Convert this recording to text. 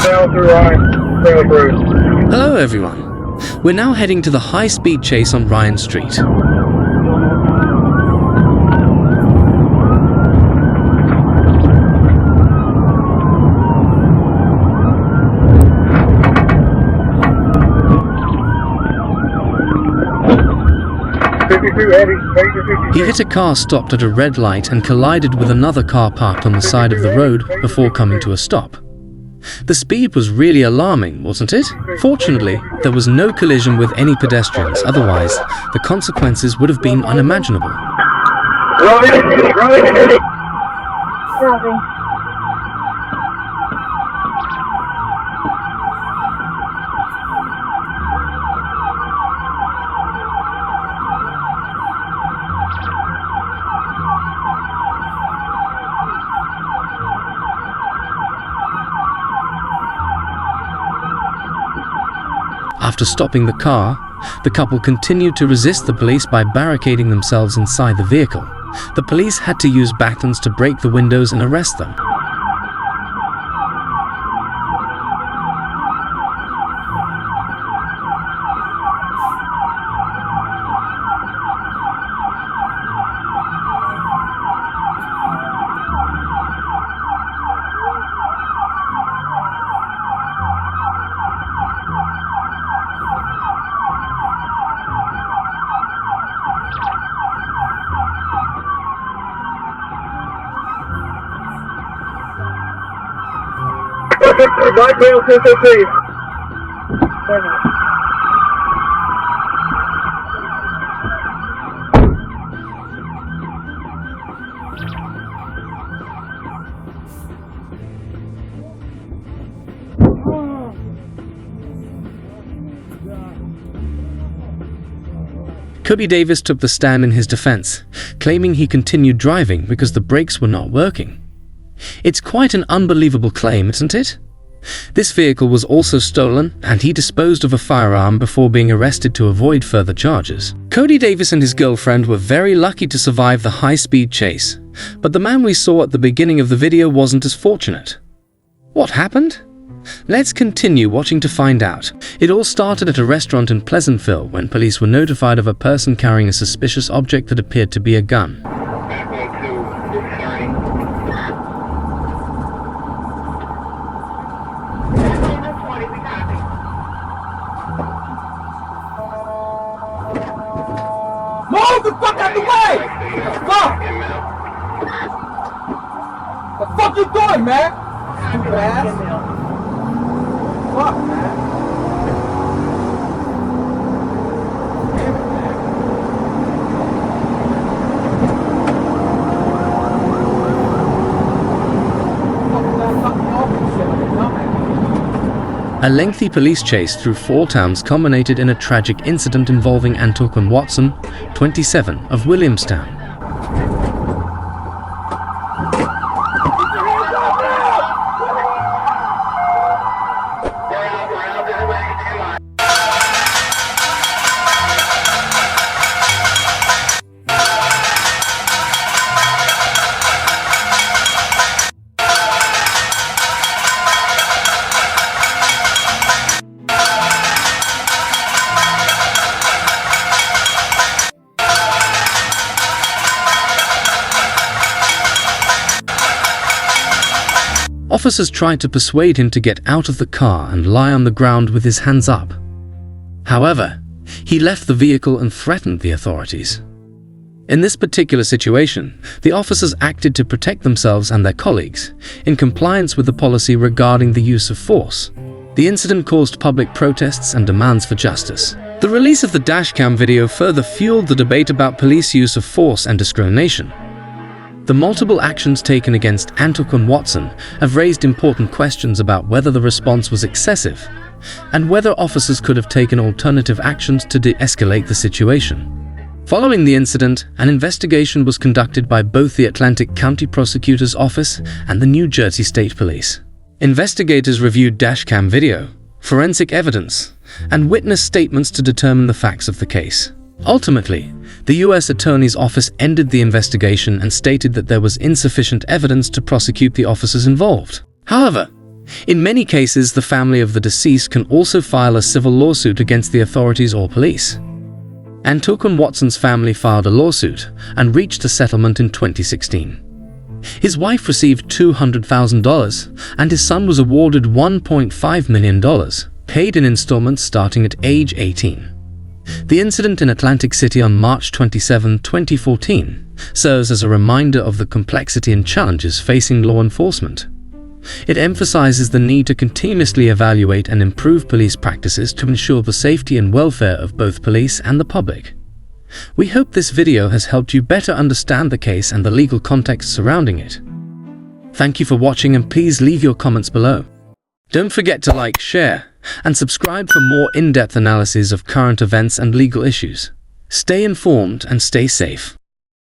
Hello everyone. We're now heading to the high-speed chase on Ryan Street. He hit a car stopped at a red light and collided with another car parked on the side of the road before coming to a stop. The speed was really alarming, wasn't it? Fortunately, there was no collision with any pedestrians, otherwise, the consequences would have been unimaginable. After stopping the car, the couple continued to resist the police by barricading themselves inside the vehicle. The police had to use batons to break the windows and arrest them. Light rail 215. Cody Davis took the stand in his defense, claiming he continued driving because the brakes were not working. It's quite an unbelievable claim, isn't it? This vehicle was also stolen, and he disposed of a firearm before being arrested to avoid further charges. Cody Davis and his girlfriend were very lucky to survive the high-speed chase, but the man we saw at the beginning of the video wasn't as fortunate. What happened? Let's continue watching to find out. It all started at a restaurant in Pleasantville when police were notified of a person carrying a suspicious object that appeared to be a gun. Move the fuck out the way! Fuck! The fuck you doing, man? Stupid ass. Fuck, man. A lengthy police chase through 4 towns culminated in a tragic incident involving Antoquan Watson, 27, of Williamstown. Officers tried to persuade him to get out of the car and lie on the ground with his hands up. However, he left the vehicle and threatened the authorities. In this particular situation, the officers acted to protect themselves and their colleagues, in compliance with the policy regarding the use of force. The incident caused public protests and demands for justice. The release of the dashcam video further fueled the debate about police use of force and discrimination. The multiple actions taken against Antoquan Watson have raised important questions about whether the response was excessive and whether officers could have taken alternative actions to de-escalate the situation. Following the incident, an investigation was conducted by both the Atlantic County Prosecutor's Office and the New Jersey State Police. Investigators reviewed dashcam video, forensic evidence, and witness statements to determine the facts of the case. Ultimately, the U.S. Attorney's Office ended the investigation and stated that there was insufficient evidence to prosecute the officers involved. However, In many cases, the family of the deceased can also file a civil lawsuit against the authorities or police. Antoine Watson's family filed a lawsuit and reached a settlement in 2016. His wife received $200,000 and his son was awarded $1.5 million, paid in installments starting at age 18. The incident in Atlantic City on March 27, 2014, serves as a reminder of the complexity and challenges facing law enforcement. It emphasizes the need to continuously evaluate and improve police practices to ensure the safety and welfare of both police and the public. We hope this video has helped you better understand the case and the legal context surrounding it. Thank you for watching and please leave your comments below. Don't forget to like, share, and subscribe for more in-depth analysis of current events and legal issues. Stay informed and stay safe.